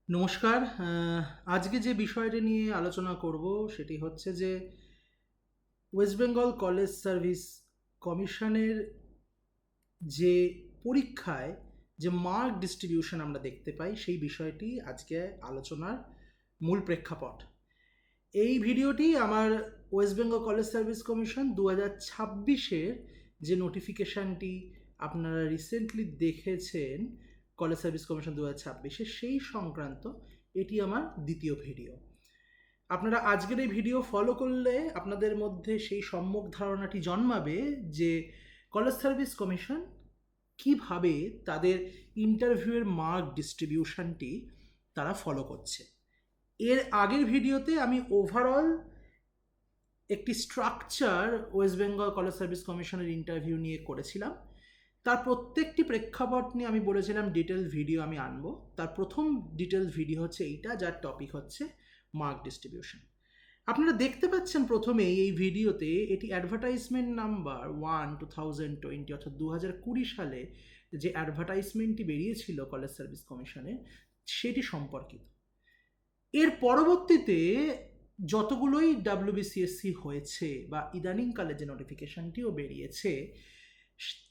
নমস্কার। আজকে যে বিষয়টা নিয়ে আলোচনা করব সেটি হচ্ছে যে ওয়েস্ট বেঙ্গল কলেজ সার্ভিস কমিশনের যে পরীক্ষায় যে মার্ক ডিস্ট্রিবিউশন আমরা দেখতে পাই সেই বিষয়টি আজকে আলোচনার মূল প্রেক্ষাপট। এই ভিডিওটি আমার West Bengal college service commission 2026-এর যে নোটিফিকেশানটি আপনারা রিসেন্টলি দেখেছেন, কলেজ সার্ভিস কমিশন 2026-এ সেই সংক্রান্ত এটি আমার দ্বিতীয় ভিডিও। আপনারা আজকের এই ভিডিও ফলো করলে আপনাদের মধ্যে সেই সম্যক ধারণাটি জন্মাবে যে কলেজ সার্ভিস কমিশন কিভাবে তাদের ইন্টারভিউয়ের মার্ক ডিস্ট্রিবিউশনটি তারা ফলো করছে। এর আগের ভিডিওতে আমি ওভারঅল একটি structure West Bengal college service কমিশনের ইন্টারভিউ নিয়ে করেছিলাম। তার প্রত্যেকটি প্রেক্ষাপট নিয়ে আমি বলেছিলাম ডিটেল ভিডিও আমি আনবো। তার প্রথম ডিটেল ভিডিও হচ্ছে এইটা, যার টপিক হচ্ছে মার্ক ডিস্ট্রিবিউশন। আপনারা দেখতে পাচ্ছেন প্রথমেই এই ভিডিওতে এটি অ্যাডভার্টাইজমেন্ট নাম্বার 1/2020, অর্থাৎ 2020 সালে যে অ্যাডভার্টাইজমেন্টটি বেরিয়েছিল কলেজ সার্ভিস কমিশনের সেটি সম্পর্কিত। এর পরবর্তীতে যতগুলোই ডাব্লিউবিসিএসসি হয়েছে বা ইদানিংকালে যে নোটিফিকেশনটিও বেরিয়েছে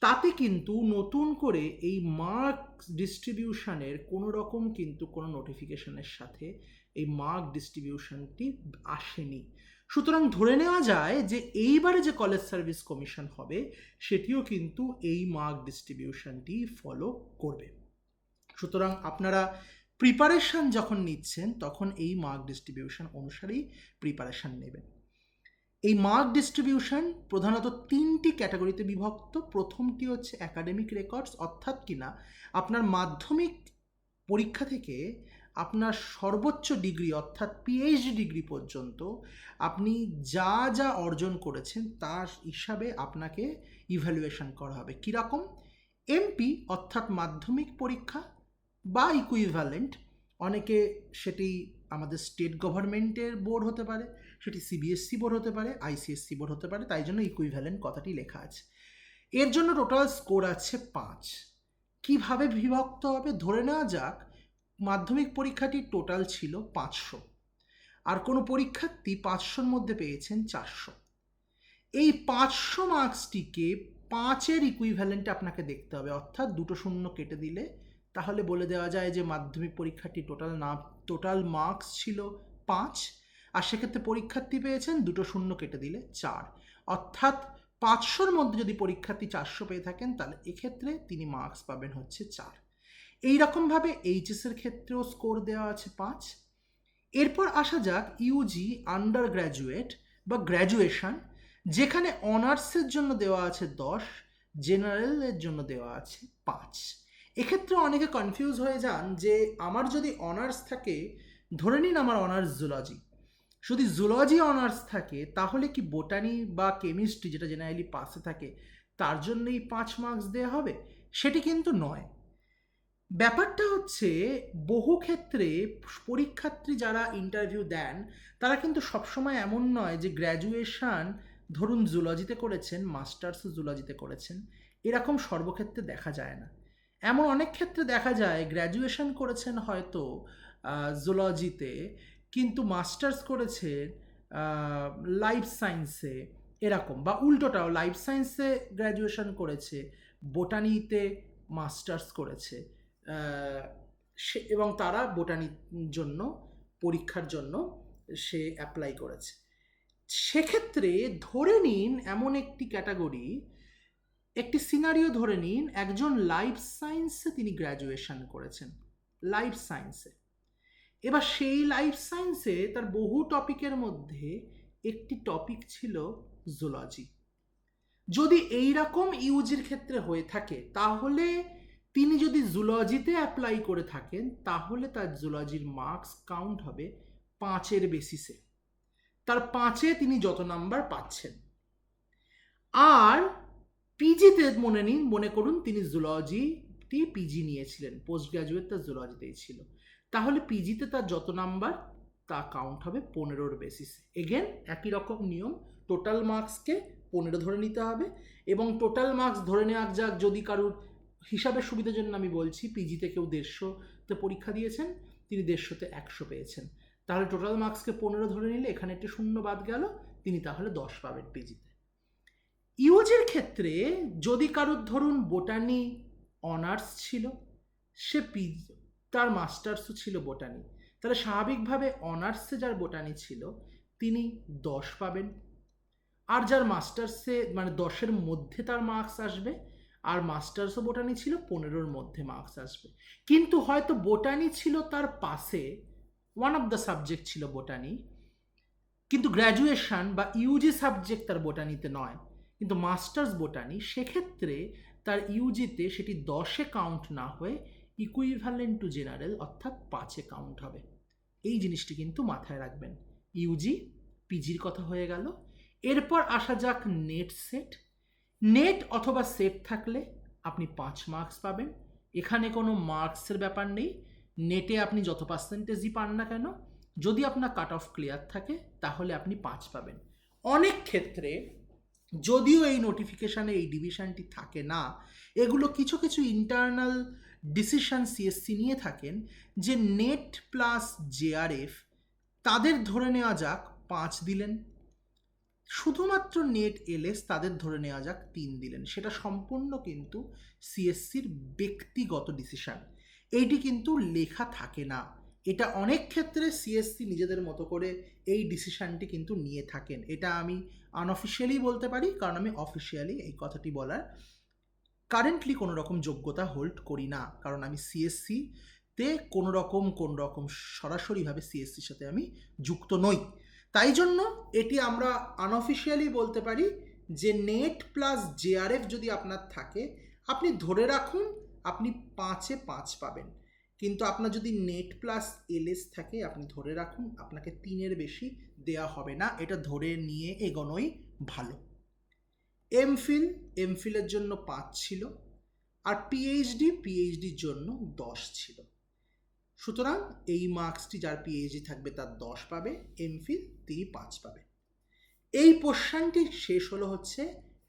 তাতে কিন্তু নতুন করে এই মার্ক ডিস্ট্রিবিউশনের কোনো রকম কিন্তু কোনো নোটিফিকেশনের সাথে এই মার্ক ডিস্ট্রিবিউশনটি আসেনি। সুতরাং ধরে নেওয়া যায় যে এইবারে যে কলেজ সার্ভিস কমিশন হবে সেটিও কিন্তু এই মার্ক ডিস্ট্রিবিউশনটি ফলো করবে। সুতরাং আপনারা প্রিপারেশান যখন নিচ্ছেন তখন এই মার্ক ডিস্ট্রিবিউশন অনুসারেই প্রিপারেশান নেবেন। এই মার্ক ডিস্ট্রিবিউশন প্রধানত 3টি ক্যাটাগরিতে বিভক্ত। প্রথমটি হচ্ছে অ্যাকাডেমিক রেকর্ডস, অর্থাৎ কিনা আপনার মাধ্যমিক পরীক্ষা থেকে আপনার সর্বোচ্চ ডিগ্রি অর্থাৎ পিএইচডি ডিগ্রি পর্যন্ত আপনি যা যা অর্জন করেছেন তার হিসাবে আপনাকে ইভ্যালুয়েশন করা হবে। কীরকম? এমপি অর্থাৎ মাধ্যমিক পরীক্ষা বা ইকুইভ্যালেন্ট, অনেকে সেটি আমাদের স্টেট গভর্নমেন্টের বোর্ড হতে পারে, সেটি সিবিএসসি বোর্ড হতে পারে, আইসিএসসি বোর্ড হতে পারে, তাই জন্য ইকুইভ্যালেন্ট কথাটি লেখা আছে। এর জন্য টোটাল স্কোর আছে 5। কিভাবে বিভক্ত হবে? ধরে নেওয়া যাক মাধ্যমিক পরীক্ষাটি টোটাল ছিল 500, আর কোনো পরীক্ষার্থী 500-র মধ্যে পেয়েছেন 400। এই 500 মার্কসটিকে 5-এর ইকুইভ্যালেন্টে আপনাকে দেখতে হবে, অর্থাৎ 2 শূন্য কেটে দিলে তাহলে বলে দেওয়া যায় যে মাধ্যমিক পরীক্ষাটি টোটাল মার্কস ছিল 5, আর সেক্ষেত্রে পরীক্ষার্থী পেয়েছেন 2 শূন্য কেটে দিলে 4, অর্থাৎ 500-র মধ্যে যদি পরীক্ষার্থী 400 পেয়ে থাকেন তাহলে এক্ষেত্রে তিনি মার্কস পাবেন হচ্ছে 4। এইরকমভাবে এইচএসের ক্ষেত্রেও স্কোর দেওয়া আছে 5। এরপর আসা যাক ইউজি আন্ডার গ্র্যাজুয়েট বা গ্র্যাজুয়েশন, যেখানে অনার্সের জন্য দেওয়া আছে 10, জেনারেলের জন্য দেওয়া আছে 5। এক্ষেত্রে অনেকে কনফিউজ হয়ে যান যে আমার যদি অনার্স থাকে, ধরে নিন আমার অনার্স জুলজি, যদি জুলজি অনার্স থাকে তাহলে কি বোটানি বা কেমিস্ট্রি যেটা জেনারেলি পাসে থাকে তার জন্যই 5 মার্কস দেওয়া হবে? সেটি কিন্তু নয়। ব্যাপারটা হচ্ছে বহু ক্ষেত্রে পরীক্ষার্থী যারা ইন্টারভিউ দেন তারা কিন্তু সবসময় এমন নয় যে গ্র্যাজুয়েশন ধরুন জুলজিতে করেছেন, মাস্টার্সও জুলজিতে করেছেন, এরকম সর্বক্ষেত্রে দেখা যায় না। এমন অনেক ক্ষেত্রে দেখা যায় গ্র্যাজুয়েশন করেছেন হয়তো জুলজিতে, কিন্তু মাস্টার্স করেছেন লাইফ সায়েন্সে, এরকম, বা উল্টোটাও লাইফ সায়েন্সে গ্র্যাজুয়েশন করেছে, বোটানিতে মাস্টার্স করেছে, এবং তারা বোটানির জন্য পরীক্ষার জন্য সে অ্যাপ্লাই করেছে। সেক্ষেত্রে ধরে নিন এমন একটি ক্যাটাগরি, একটি সিনারিও ধরে নিন একজন লাইফ সায়েন্সে তিনি গ্র্যাজুয়েশন করেছেন, লাইফ সায়েন্সে। এবার সেই লাইফ সায়েন্সে তার বহু টপিকের মধ্যে একটি টপিক ছিল জুলজি। যদি এই রকম ইউজির ক্ষেত্রে হয়ে থাকে তাহলে তিনি যদি জুলজিতে অ্যাপ্লাই করে থাকেন তাহলে তার জুলজির মার্কস কাউন্ট হবে 5-এর বেসিসে, তার 5-এ তিনি যত নাম্বার পাচ্ছেন। আর পিজিতে মনে করুন তিনি জুলজিতে পিজি নিয়েছিলেন, পোস্ট গ্র্যাজুয়েট তার জুলজিতেই ছিল, তাহলে পিজিতে তার যত নাম্বার তা কাউন্ট হবে 15-এর বেসিসে। এগেন একই রকম নিয়ম, টোটাল মার্কসকে 15 ধরে নিতে হবে, এবং টোটাল মার্কস ধরে নেওয়া যাক, যদি কারুর হিসাবের সুবিধার জন্য আমি বলছি পিজিতে কেউ 150-তে পরীক্ষা দিয়েছেন তিনি 150-তে 100 পেয়েছেন। তাহলে টোটাল মার্কসকে 15 ধরে নিলে এখানে একটি শূন্য বাদ গেল, তিনি তাহলে 10 পাবেন পিজিতে। ইউজির ক্ষেত্রে যদি কারোর ধরুন বোটানি অনার্স ছিল, সে তার মাস্টার্সও ছিল বোটানি, তাহলে স্বাভাবিকভাবে অনার্সে যার বোটানি ছিল তিনি 10 পাবেন। আর যার মাস্টার্সে মানে 10-এর মধ্যে তার মার্কস আসবে, আর মাস্টার্সও বোটানি ছিল 15-এর মধ্যে মার্কস আসবে। কিন্তু হয়তো বোটানি ছিল তার পাশে, ওয়ান অফ দ্য সাবজেক্ট ছিল বোটানি, কিন্তু গ্র্যাজুয়েশন বা ইউজি সাবজেক্ট তার বোটানিতে নয়, কিন্তু মাস্টার্স বোটানি, সেক্ষেত্রে তার ইউজিতে সেটি 10-এ কাউন্ট না হয়ে ইকুইভ্যালেন্ট টু জেনারেল অর্থাৎ 5-এ কাউন্ট হবে। এই জিনিসটি কিন্তু মাথায় রাখবেন। ইউজি পিজির কথা হয়ে গেল। এরপর আসা যাক নেট সেট। নেট অথবা সেট থাকলে আপনি 5 মার্কস পাবেন। এখানে কোনো মার্কসের ব্যাপার নেই, নেটে আপনি যত পার্সেন্টেজই পান না কেন, যদি আপনার কাট অফ ক্লিয়ার থাকে তাহলে আপনি 5 পাবেন। অনেক ক্ষেত্রে যদিও এই নোটিফিকেশানে এই ডিভিশনটি থাকে না, এগুলো কিছু কিছু ইন্টারনাল ডিসিশন সিএসসি নিয়ে থাকেন, যে নেট প্লাস জেআরএফ তাদের ধরে নেওয়া যাক 5 দিলেন, শুধুমাত্র নেট এলএস তাদের ধরে নেওয়া যাক 3 দিলেন। সেটা সম্পূর্ণ কিন্তু সিএসসির ব্যক্তিগত ডিসিশন, এইটি কিন্তু লেখা থাকে না। এটা অনেক ক্ষেত্রে সিএসসি নিজেদের মতো করে এই ডিসিশনটি কিন্তু নিয়ে থাকেন। এটা আমি আনঅফিসিয়ালি বলতে পারি, কারণ আমি অফিসিয়ালি এই কথাটি বলার কারেন্টলি কোনো রকম যোগ্যতা হোল্ড করি না, কারণ আমি সিএসসিতে কোনো রকম সরাসরিভাবে সিএসসির সাথে আমি যুক্ত নই। তাই জন্য এটি আমরা আনঅফিসিয়ালি বলতে পারি যে নেট প্লাস জেআরএফ যদি আপনার থাকে, আপনি ধরে রাখুন আপনি 5-এ 5 পাবেন। কিন্তু আপনার যদি নেট প্লাস এলএস থাকে, আপনি ধরে রাখুন আপনাকে 3-এর বেশি দেয়া হবে না। এটা ধরে নিয়ে এগোনোই ভালো। এমফিলের জন্য 5 ছিল, আর পিএইচডির জন্য 10 ছিল। সুতরাং এই মার্কসটি যার পিএইচডি থাকবে তার 10 পাবে, এমফিল তিনি 5 পাবে। এই পোর্শনটি শেষ হলো হচ্ছে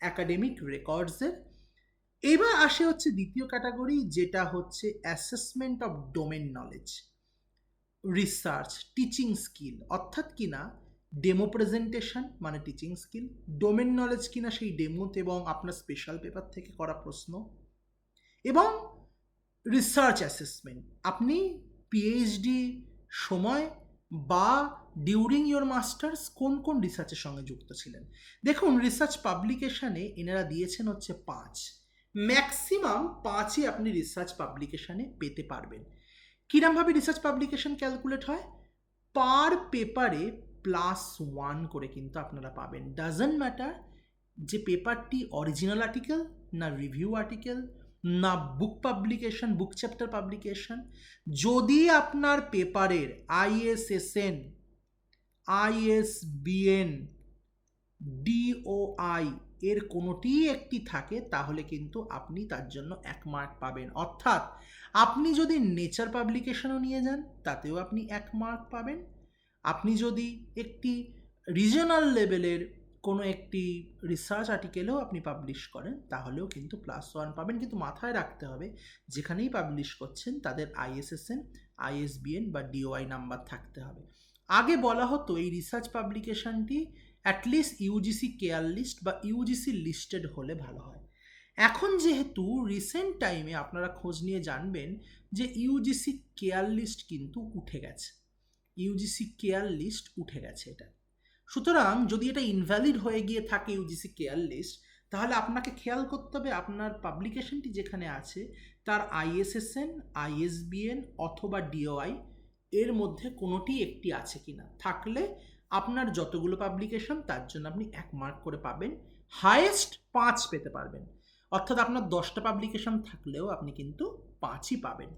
অ্যাকাডেমিক রেকর্ডসের। এবার আসে হচ্ছে দ্বিতীয় ক্যাটাগরি, যেটা হচ্ছে assessment of domain knowledge, research, teaching skill, অর্থাৎ কিনা ডেমো প্রেজেন্টেশন মানে টিচিং স্কিল, ডোমেন নলেজ কিনা সেই ডেমোতে এবং আপনার স্পেশাল পেপার থেকে করা প্রশ্ন, এবং রিসার্চ অ্যাসেসমেন্ট, আপনি পিএইচডি সময় বা ডিউরিং ইয়োর মাস্টার্স কোন কোন রিসার্চের সঙ্গে যুক্ত ছিলেন। দেখুন রিসার্চ পাবলিকেশানে এনারা দিয়েছেন হচ্ছে 5, ম্যাক্সিমাম 5ই আপনি রিসার্চ পাবলিকেশানে পেতে পারবেন। কিরমভাবে রিসার্চ পাবলিকেশন ক্যালকুলেট হয়, পার পেপারে +1 করে কিন্তু আপনারা পাবেন। ডাজন্ট ম্যাটার যে পেপারটি অরিজিনাল আর্টিকেল না রিভিউ আর্টিকেল না বুক পাবলিকেশন, বুক চ্যাপ্টার পাবলিকেশন, যদি আপনার পেপারের ISSN, ISBN, DOI এর কোনোটি একটি থাকে, তাহলে কিন্তু আপনি তার জন্য 1 মার্ক পাবেন। অর্থাৎ আপনি যদি নেচার পাবলিকেশনও নিয়ে যান তাতেও আপনি 1 মার্ক পাবেন। আপনি যদি একটি রিজনাল লেভেলের কোনো একটি রিসার্চ আর্টিকেলেও আপনি পাবলিশ করেন তাহলেও কিন্তু +1 পাবেন। কিন্তু মাথায় রাখতে হবে যেখানেই পাবলিশ করছেন তাদের ISSN, ISBN বা DOI নাম্বার থাকতে হবে। আগে বলা হতো এই রিসার্চ পাবলিকেশনটি অ্যাটলিস্ট ইউজিসি কেয়ার লিস্ট বা ইউজিসি লিস্টেড হলে ভালো হয়। এখন যেহেতু রিসেন্ট টাইমে আপনারা খোঁজ নিয়ে জানবেন যে ইউজিসি কেয়ার লিস্ট কিন্তু উঠে গেছে, ইউজিসি কেয়ার লিস্ট উঠে গেছে এটা। সুতরাং যদি এটা ইনভ্যালিড হয়ে গিয়ে থাকে ইউজিসি কেয়ার লিস্ট, তাহলে আপনাকে খেয়াল করতে হবে আপনার পাবলিকেশনটি যেখানে আছে তার ISSN, ISBN অথবা DOI এর মধ্যে কোনোটি একটি আছে কিনা। থাকলে আপনার যতগুলো পাবলিকেশন তার জন্য আপনি 1 মার্ক করে পাবেন, হায়েস্ট 5 পেতে পারবেন। অর্থাৎ আপনার 10টা পাবলিকেশন থাকলেও আপনি কিন্তু 5ই পাবেন।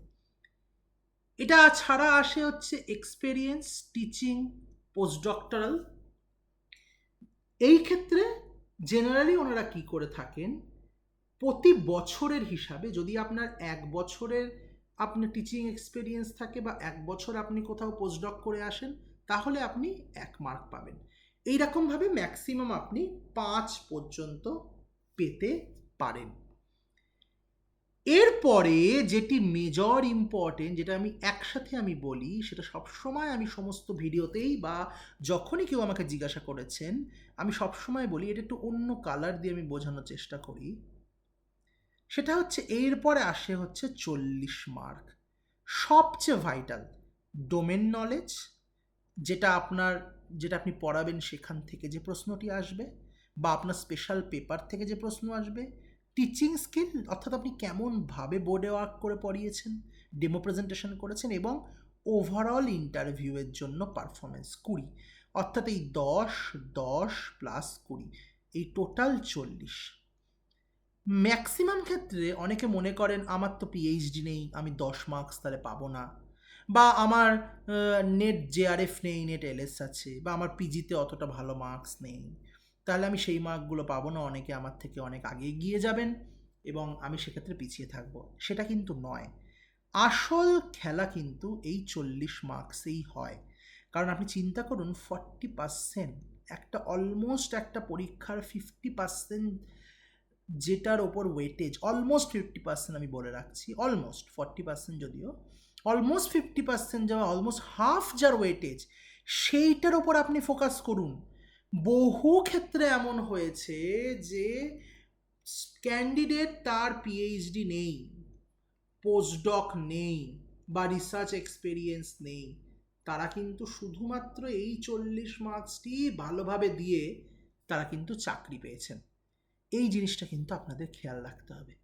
এটা ছাড়া আসে হচ্ছে এক্সপেরিয়েন্স, টিচিং, পোস্ট ডক্টরাল। এই ক্ষেত্রে জেনারেলি ওনারা কি করে থাকেন, প্রতি বছরের হিসাবে যদি আপনার 1 বছরের আপনার টিচিং এক্সপেরিয়েন্স থাকে বা 1 বছর আপনি কোথাও পোস্টডক করে আসেন, তাহলে আপনি 1 মার্ক পাবেন। এইরকমভাবে ম্যাক্সিমাম আপনি 5 পর্যন্ত পেতে পারেন। এরপরে যেটি মেজর ইম্পর্টেন্ট, যেটা আমি একসাথে বলি, সেটা সবসময় আমি সমস্ত ভিডিওতেই বা যখনই কেউ আমাকে জিজ্ঞাসা করেছেন আমি সবসময় বলি, এটা একটু অন্য কালার দিয়ে আমি বোঝানোর চেষ্টা করি। সেটা হচ্ছে এরপরে আসে হচ্ছে 40 মার্ক, সবচেয়ে ভাইটাল ডোমেন নলেজ, যেটা আপনি পড়াবেন সেখান থেকে যে প্রশ্নটি আসবে, বা আপনার স্পেশাল পেপার থেকে যে প্রশ্ন আসবে। টিচিং স্কিল, অর্থাৎ আপনি কেমনভাবে বোর্ডে ওয়ার্ক করে পড়িয়েছেন, ডেমো প্রেজেন্টেশন করেছেন, এবং ওভারঅল ইন্টারভিউয়ের জন্য পারফরমেন্স 20, অর্থাৎ এই 10, 10 প্লাস 20, এই টোটাল 40। ম্যাক্সিমাম ক্ষেত্রে অনেকে মনে করেন আমার তো পিএইচডি নেই, আমি 10 মার্কস তাহলে পাবো না, বা আমার নেট জেআরএফ নেই, নেট এলএস আছে, বা আমার পিজিতে অতটা ভালো মার্কস নেই, তাহলে আমি সেই মার্কগুলো পাবো না, অনেকে আমার থেকে অনেক আগে এগিয়ে যাবেন এবং আমি সেক্ষেত্রে পিছিয়ে থাকবো। সেটা কিন্তু নয়। আসল খেলা কিন্তু এই 40 মার্কসেই হয়। কারণ আপনি চিন্তা করুন, 40%, একটা অলমোস্ট একটা পরীক্ষার 50%, যেটার ওপর ওয়েটেজ অলমোস্ট 50%, আমি বলে রাখছি অলমোস্ট 40% যদিও, অলমোস্ট 50% যাওয়া, অলমোস্ট হাফ যার ওয়েটেজ, সেইটার ওপর আপনি ফোকাস করুন। বহু ক্ষেত্রে এমন হয়েছে যে ক্যান্ডিডেট তার পিএইচডি নেই, পোস্টডক নেই, বা রিসার্চ এক্সপেরিয়েন্স নেই, তারা কিন্তু শুধুমাত্র এই 40 মার্কসটি ভালোভাবে দিয়ে তারা কিন্তু চাকরি পেয়েছেন। এই জিনিসটা কিন্তু আপনাদের খেয়াল রাখতে হবে।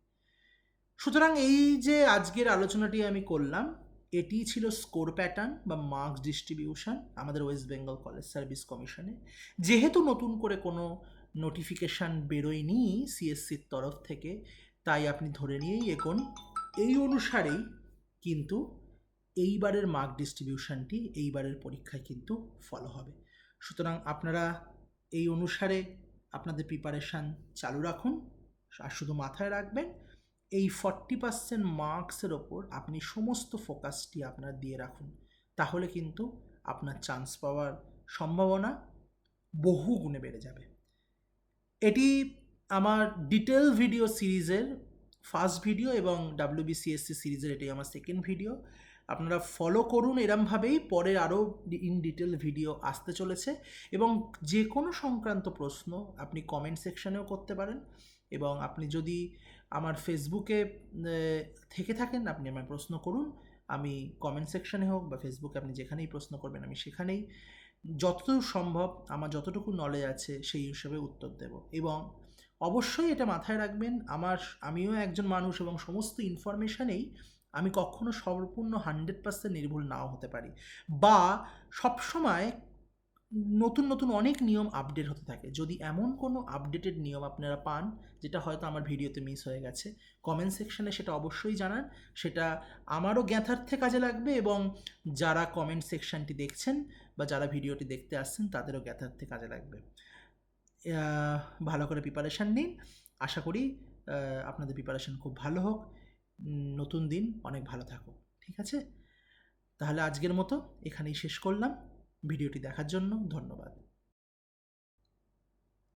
সুতরাং এই যে আজকের আলোচনাটি আমি করলাম, এটি ছিল স্কোর প্যাটার্ন বা মার্কস ডিস্ট্রিবিউশন আমাদের ওয়েস্ট বেঙ্গল কলেজ সার্ভিস কমিশনে। যেহেতু নতুন করে কোনো নোটিফিকেশান বেরোয়নি সিএসসির তরফ থেকে, তাই আপনি ধরে নিয়েই এগোন, এই অনুসারেই কিন্তু এইবারের মার্ক ডিস্ট্রিবিউশনটি এইবারের পরীক্ষায় কিন্তু ফলো হবে। সুতরাং আপনারা এই অনুসারে আপনাদের প্রিপারেশান চালু রাখুন, আর শুধু মাথায় রাখবেন এই 40% মার্কসের ওপর আপনি সমস্ত ফোকাসটি আপনার দিয়ে রাখুন, তাহলে কিন্তু আপনার চান্স পাওয়ার সম্ভাবনা বহু গুণে বেড়ে যাবে। এটি আমার ডিটেল ভিডিও সিরিজের ফার্স্ট ভিডিও, এবং WBCSC সিরিজের এটাই আমার সেকেন্ড ভিডিও। আপনারা ফলো করুন এরমভাবেই, পরে আরও ইন ডিটেল ভিডিও আসতে চলেছে, এবং যে কোনো সংক্রান্ত প্রশ্ন আপনি কমেন্ট সেকশানেও করতে পারেন, এবং আপনি যদি আমার ফেসবুকে থেকে থাকেন আপনি আমায় প্রশ্ন করুন, আমি কমেন্ট সেকশানে হোক বা ফেসবুকে আপনি যেখানেই প্রশ্ন করবেন আমি সেখানেই যতদূর সম্ভব আমার যতটুকু নলেজ আছে সেই হিসেবে উত্তর দেব। এবং অবশ্যই এটা মাথায় রাখবেন, আমিও একজন মানুষ, এবং সমস্ত ইনফরমেশানেই আমি কখনো সম্পূর্ণ 100% নির্ভুল নাও হতে পারি, বা সবসময় নতুন নতুন অনেক নিয়ম আপডেট হতে থাকে। যদি এমন কোনো আপডেটেড নিয়ম আপনারা পান যেটা হয়তো আমার ভিডিওতে মিস হয়ে গেছে, কমেন্ট সেকশানে সেটা অবশ্যই জানান, সেটা আমারও জ্ঞাতার্থে কাজে লাগবে, এবং যারা কমেন্ট সেকশানটি দেখছেন বা যারা ভিডিওটি দেখতে আসছেন তাদেরও জ্ঞাতার্থে কাজে লাগবে। ভালো করে প্রিপারেশান নিন, আশা করি আপনাদের প্রিপারেশান খুব ভালো হোক, নতুন দিন অনেক ভালো থাকুক। ঠিক আছে, তাহলে আজকের মতো এখানেই শেষ করলাম। ভিডিওটি দেখার জন্য ধন্যবাদ।